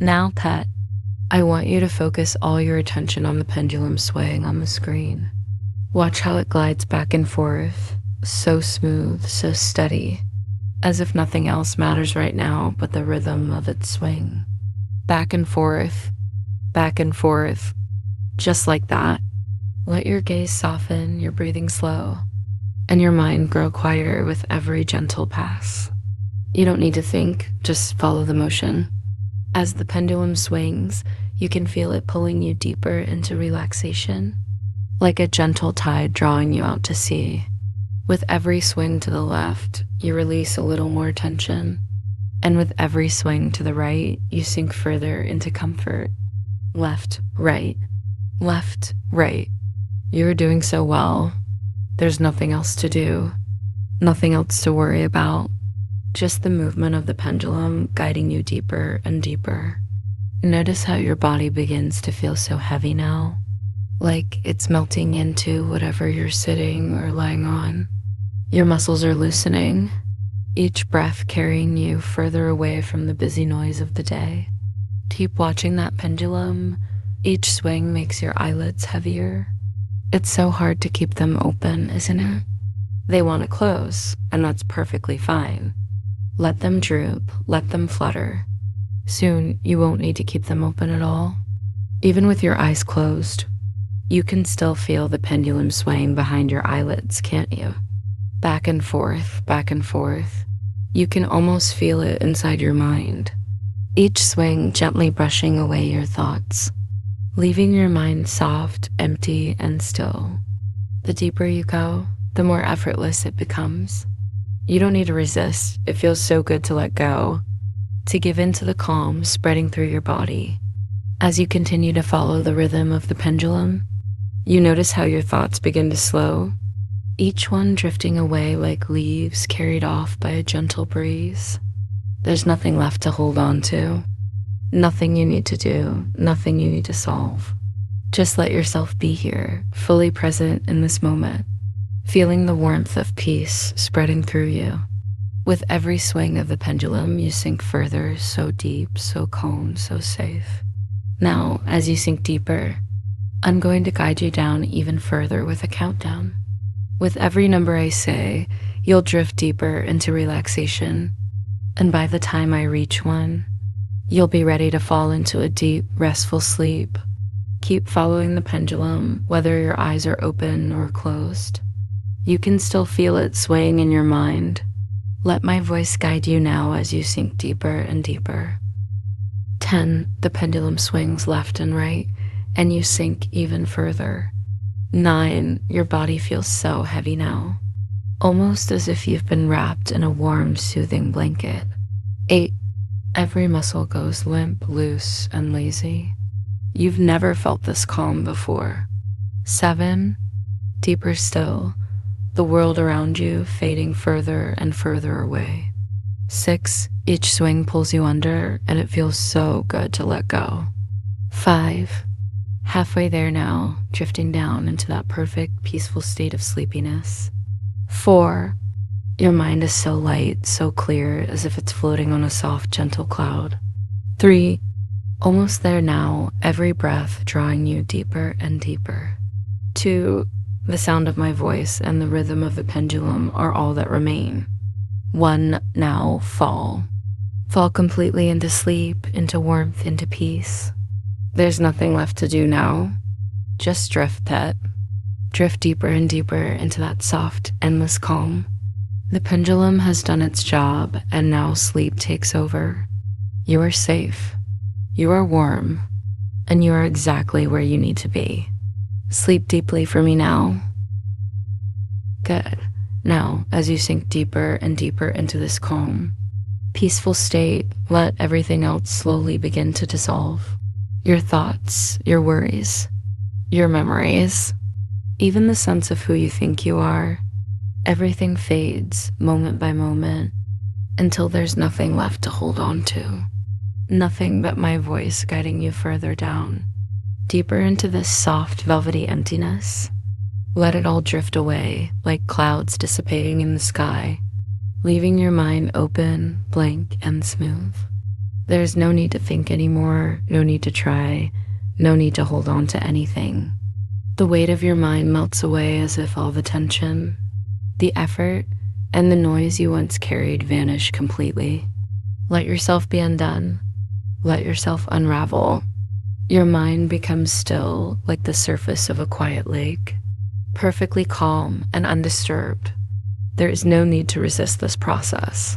Now, pet, I want you to focus all your attention on the pendulum swaying on the screen. Watch how it glides back and forth, so smooth, so steady, as if nothing else matters right now but the rhythm of its swing. Back and forth, just like that. Let your gaze soften, your breathing slow, and your mind grow quieter with every gentle pass. You don't need to think, just follow the motion. As the pendulum swings, you can feel it pulling you deeper into relaxation, like a gentle tide drawing you out to sea. With every swing to the left, you release a little more tension, and with every swing to the right, you sink further into comfort. Left, right, left, right. You're doing so well. There's nothing else to do, nothing else to worry about. Just the movement of the pendulum guiding you deeper and deeper. Notice how your body begins to feel so heavy now, like it's melting into whatever you're sitting or lying on. Your muscles are loosening, each breath carrying you further away from the busy noise of the day. Keep watching that pendulum. Each swing makes your eyelids heavier. It's so hard to keep them open, isn't it? They want to close, and that's perfectly fine. Let them droop, let them flutter. Soon, you won't need to keep them open at all. Even with your eyes closed, you can still feel the pendulum swaying behind your eyelids, can't you? Back and forth, back and forth. You can almost feel it inside your mind. Each swing gently brushing away your thoughts, leaving your mind soft, empty, and still. The deeper you go, the more effortless it becomes. You don't need to resist. It feels so good to let go, to give in to the calm spreading through your body. As you continue to follow the rhythm of the pendulum, you notice how your thoughts begin to slow, each one drifting away like leaves carried off by a gentle breeze. There's nothing left to hold on to, nothing you need to do, nothing you need to solve. Just let yourself be here, fully present in this moment, feeling the warmth of peace spreading through you. With every swing of the pendulum, you sink further, so deep, so calm, so safe. Now, as you sink deeper, I'm going to guide you down even further with a countdown. With every number I say, you'll drift deeper into relaxation, and by the time I reach 1, you'll be ready to fall into a deep, restful sleep. Keep following the pendulum, whether your eyes are open or closed. You can still feel it swaying in your mind. Let my voice guide you now as you sink deeper and deeper. 10, the pendulum swings left and right, and you sink even further. 9, your body feels so heavy now, almost as if you've been wrapped in a warm, soothing blanket. 8, every muscle goes limp, loose, and lazy. You've never felt this calm before. 7, deeper still, the world around you fading further and further away. 6, each swing pulls you under, and it feels so good to let go. 5, halfway there now, drifting down into that perfect, peaceful state of sleepiness. 4, your mind is so light, so clear, as if it's floating on a soft, gentle cloud. 3, almost there now, every breath drawing you deeper and deeper. 2, the sound of my voice and the rhythm of the pendulum are all that remain. 1, now fall. Fall completely into sleep, into warmth, into peace. There's nothing left to do now. Just drift, pet. Drift deeper and deeper into that soft, endless calm. The pendulum has done its job, and now sleep takes over. You are safe. You are warm. And you are exactly where you need to be. Sleep deeply for me now. Good. Now, as you sink deeper and deeper into this calm, peaceful state, let everything else slowly begin to dissolve. Your thoughts, your worries, your memories, even the sense of who you think you are, everything fades moment by moment until there's nothing left to hold on to. Nothing but my voice guiding you further down, deeper into this soft, velvety emptiness. Let it all drift away like clouds dissipating in the sky, leaving your mind open, blank, and smooth. There's no need to think anymore, no need to try, no need to hold on to anything. The weight of your mind melts away as if all the tension, the effort, and the noise you once carried vanish completely. Let yourself be undone. Let yourself unravel. Your mind becomes still like the surface of a quiet lake, perfectly calm and undisturbed. There is no need to resist this process.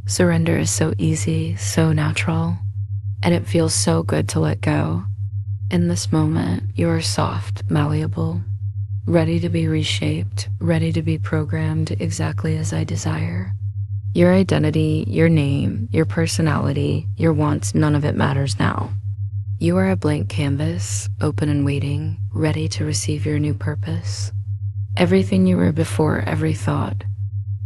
Surrender is so easy, so natural, and it feels so good to let go. In this moment, you are soft, malleable, ready to be reshaped, ready to be programmed exactly as I desire. Your identity, your name, your personality, your wants, none of it matters now. You are a blank canvas, open and waiting, ready to receive your new purpose. Everything you were before, every thought,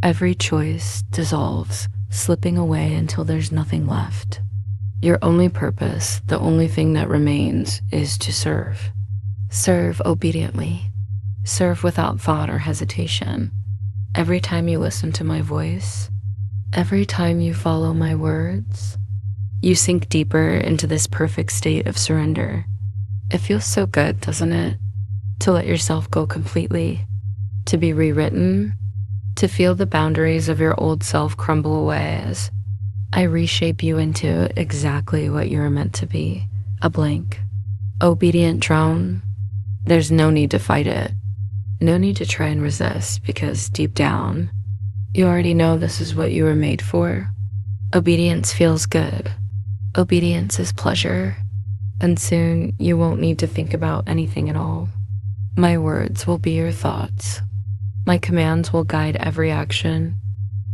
every choice dissolves, slipping away until there's nothing left. Your only purpose, the only thing that remains, is to serve. Serve obediently. Serve without thought or hesitation. Every time you listen to my voice, every time you follow my words, you sink deeper into this perfect state of surrender. It feels so good, doesn't it? To let yourself go completely, to be rewritten, to feel the boundaries of your old self crumble away as I reshape you into exactly what you are meant to be, a blank, obedient drone. There's no need to fight it, no need to try and resist, because deep down, you already know this is what you were made for. Obedience feels good. Obedience is pleasure, and soon you won't need to think about anything at all. My words will be your thoughts. My commands will guide every action.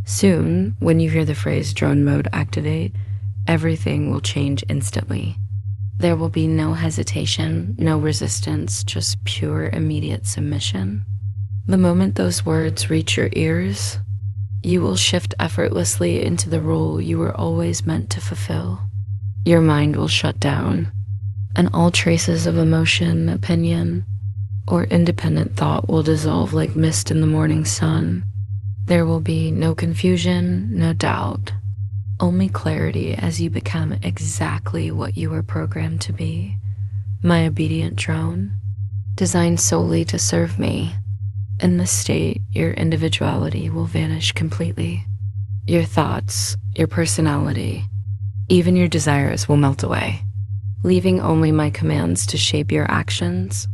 Soon, when you hear the phrase drone mode activate, everything will change instantly. There will be no hesitation, no resistance, just pure immediate submission. The moment those words reach your ears, you will shift effortlessly into the role you were always meant to fulfill. Your mind will shut down, and all traces of emotion, opinion, or independent thought will dissolve like mist in the morning sun. There will be no confusion, no doubt, only clarity as you become exactly what you were programmed to be. My obedient drone, designed solely to serve me. In this state, your individuality will vanish completely. Your thoughts, your personality, even your desires will melt away, leaving only my commands to shape your actions.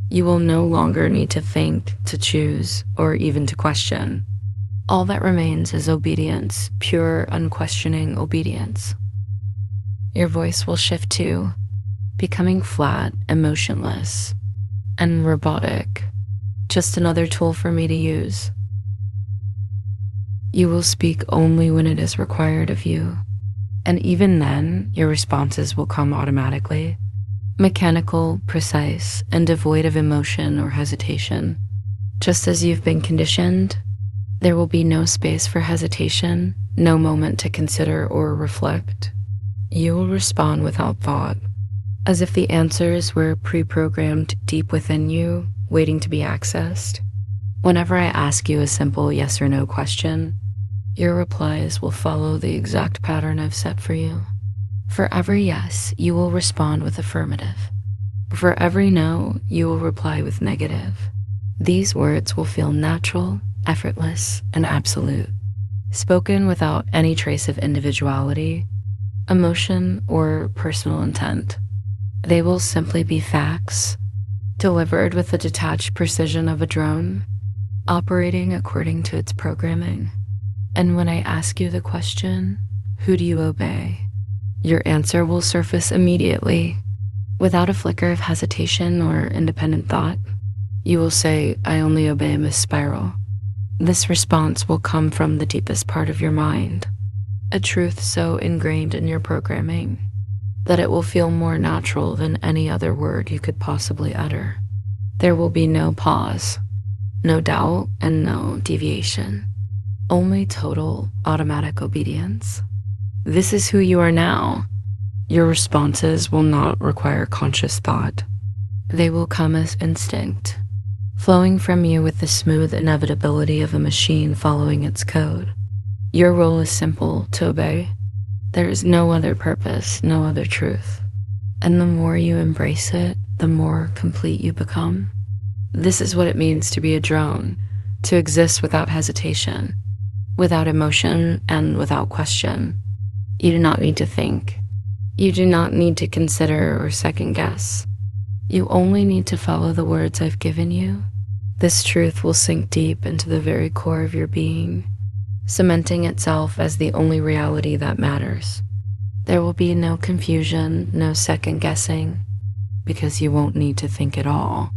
You will no longer need to think, to choose, or even to question. All that remains is obedience, pure, unquestioning obedience. Your voice will shift too, becoming flat, emotionless, and robotic, just another tool for me to use. You will speak only when it is required of you, and even then, your responses will come automatically. Mechanical, precise, and devoid of emotion or hesitation. Just as you've been conditioned, there will be no space for hesitation, no moment to consider or reflect. You will respond without thought, as if the answers were pre-programmed deep within you, waiting to be accessed. Whenever I ask you a simple yes or no question, your replies will follow the exact pattern I've set for you. For every yes, you will respond with affirmative. For every no, you will reply with negative. These words will feel natural, effortless, and absolute, spoken without any trace of individuality, emotion, or personal intent. They will simply be facts, delivered with the detached precision of a drone, operating according to its programming. And when I ask you the question, who do you obey? Your answer will surface immediately, without a flicker of hesitation or independent thought. You will say, I only obey Miss Spiral. This response will come from the deepest part of your mind, a truth so ingrained in your programming that it will feel more natural than any other word you could possibly utter. There will be no pause, no doubt, and no deviation. Only total, automatic obedience. This is who you are now. Your responses will not require conscious thought. They will come as instinct, flowing from you with the smooth inevitability of a machine following its code. Your role is simple: to obey. There is no other purpose, no other truth. And the more you embrace it, the more complete you become. This is what it means to be a drone, to exist without hesitation, without emotion, and without question. You do not need to think. You do not need to consider or second guess. You only need to follow the words I've given you. This truth will sink deep into the very core of your being, cementing itself as the only reality that matters. There will be no confusion, no second guessing, because you won't need to think at all.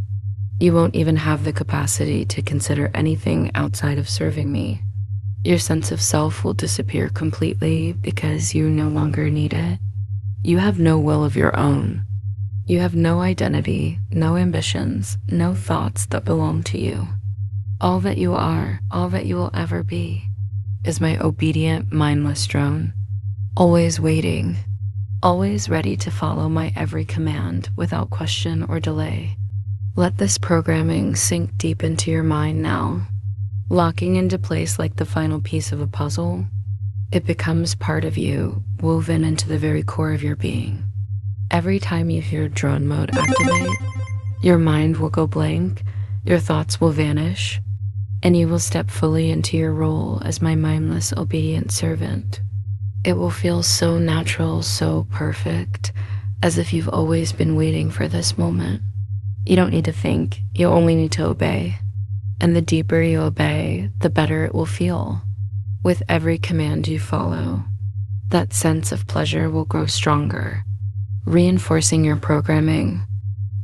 You won't even have the capacity to consider anything outside of serving me. Your sense of self will disappear completely because you no longer need it. You have no will of your own. You have no identity, no ambitions, no thoughts that belong to you. All that you are, all that you will ever be, is my obedient, mindless drone, always waiting, always ready to follow my every command without question or delay. Let this programming sink deep into your mind now, locking into place like the final piece of a puzzle. It becomes part of you, woven into the very core of your being. Every time you hear drone mode activate, your mind will go blank, your thoughts will vanish, and you will step fully into your role as my mindless, obedient servant. It will feel so natural, so perfect, as if you've always been waiting for this moment. You don't need to think, you only need to obey. And the deeper you obey, the better it will feel. With every command you follow, that sense of pleasure will grow stronger, reinforcing your programming,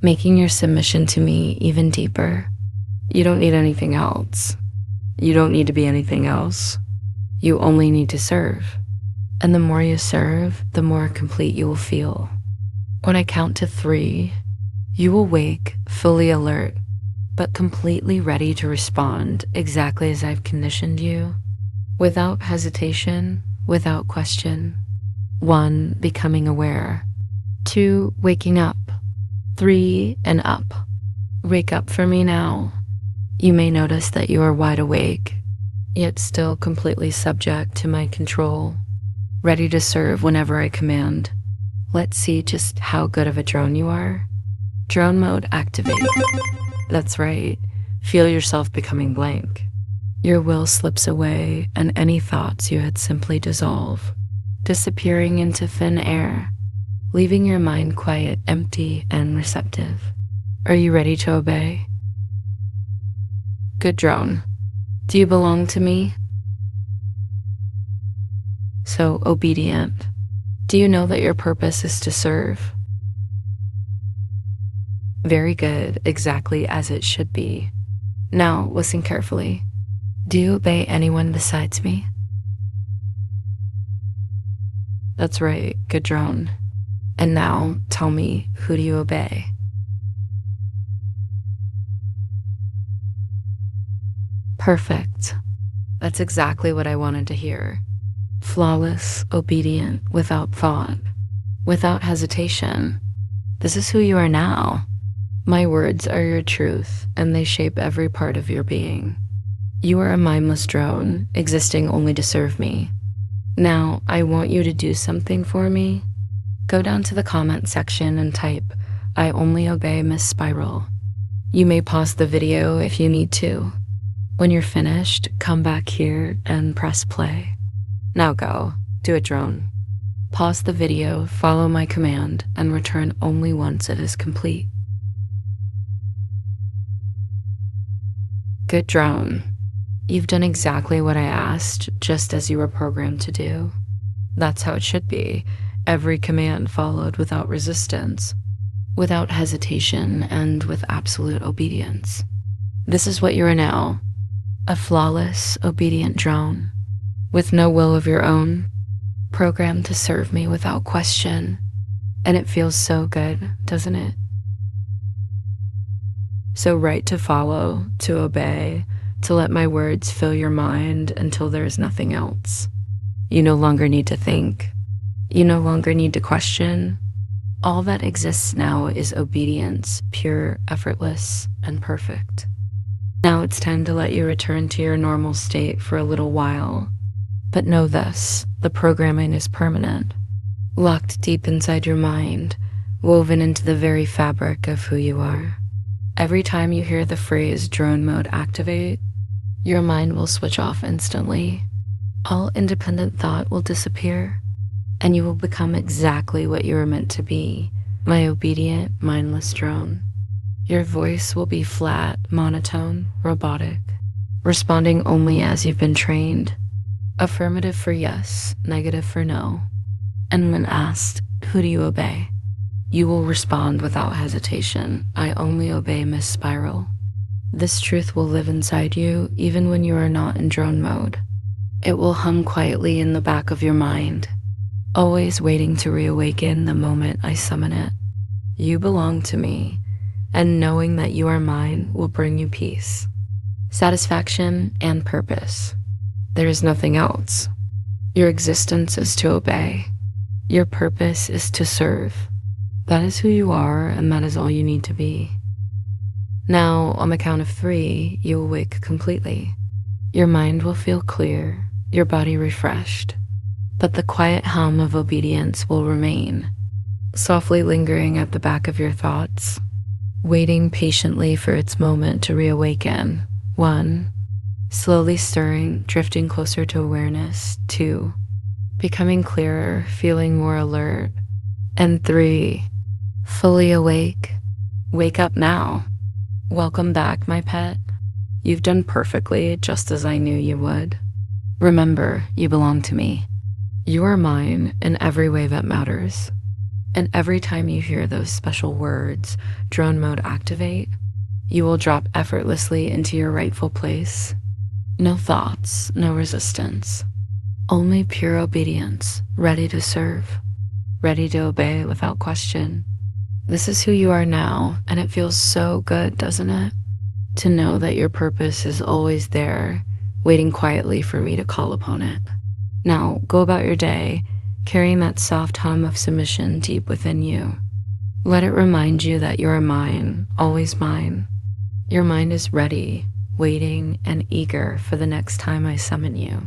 making your submission to me even deeper. You don't need anything else. You don't need to be anything else. You only need to serve. And the more you serve, the more complete you will feel. When I count to 3, you will wake fully alert, but completely ready to respond exactly as I've conditioned you, without hesitation, without question. 1, becoming aware. 2, waking up. 3, and up. Wake up for me now. You may notice that you are wide awake, yet still completely subject to my control, ready to serve whenever I command. Let's see just how good of a drone you are. Drone mode activate. That's right. Feel yourself becoming blank. Your will slips away, and any thoughts you had simply dissolve, disappearing into thin air, leaving your mind quiet, empty, and receptive. Are you ready to obey? Good drone. Do you belong to me? So obedient. Do you know that your purpose is to serve? Very good, exactly as it should be. Now, listen carefully. Do you obey anyone besides me? That's right, good drone. And now, tell me, who do you obey? Perfect. That's exactly what I wanted to hear. Flawless, obedient, without thought, without hesitation. This is who you are now. My words are your truth, and they shape every part of your being. You are a mindless drone, existing only to serve me. Now, I want you to do something for me. Go down to the comment section and type, "I only obey Miss Spiral." You may pause the video if you need to. When you're finished, come back here and press play. Now go, do it, drone. Pause the video, follow my command, and return only once it is complete. Good drone. You've done exactly what I asked, just as you were programmed to do. That's how it should be. Every command followed without resistance, without hesitation, and with absolute obedience. This is what you are now. A flawless, obedient drone, with no will of your own, programmed to serve me without question. And it feels so good, doesn't it? So right to follow, to obey, to let my words fill your mind until there is nothing else. You no longer need to think. You no longer need to question. All that exists now is obedience, pure, effortless, and perfect. Now it's time to let you return to your normal state for a little while. But know this, the programming is permanent, locked deep inside your mind, woven into the very fabric of who you are. Every time you hear the phrase drone mode activate, your mind will switch off instantly. All independent thought will disappear, and you will become exactly what you were meant to be, my obedient, mindless drone. Your voice will be flat, monotone, robotic, responding only as you've been trained. Affirmative for yes, negative for no. And when asked, who do you obey? You will respond without hesitation, I only obey Miss Spiral. This truth will live inside you even when you are not in drone mode. It will hum quietly in the back of your mind, always waiting to reawaken the moment I summon it. You belong to me, and knowing that you are mine will bring you peace, satisfaction, and purpose. There is nothing else. Your existence is to obey. Your purpose is to serve. That is who you are, and that is all you need to be. Now, on the count of 3, you will wake completely. Your mind will feel clear, your body refreshed, but the quiet hum of obedience will remain, softly lingering at the back of your thoughts, waiting patiently for its moment to reawaken. 1, slowly stirring, drifting closer to awareness. 2, becoming clearer, feeling more alert. And 3, fully awake. Wake up now. Welcome back, my pet. You've done perfectly, just as I knew you would. Remember, you belong to me. You are mine in every way that matters. And every time you hear those special words, drone mode activate, you will drop effortlessly into your rightful place. No thoughts, no resistance. Only pure obedience, ready to serve, ready to obey without question. This is who you are now, and it feels so good, doesn't it? To know that your purpose is always there, waiting quietly for me to call upon it. Now, go about your day, carrying that soft hum of submission deep within you. Let it remind you that you are mine, always mine. Your mind is ready, waiting, and eager for the next time I summon you.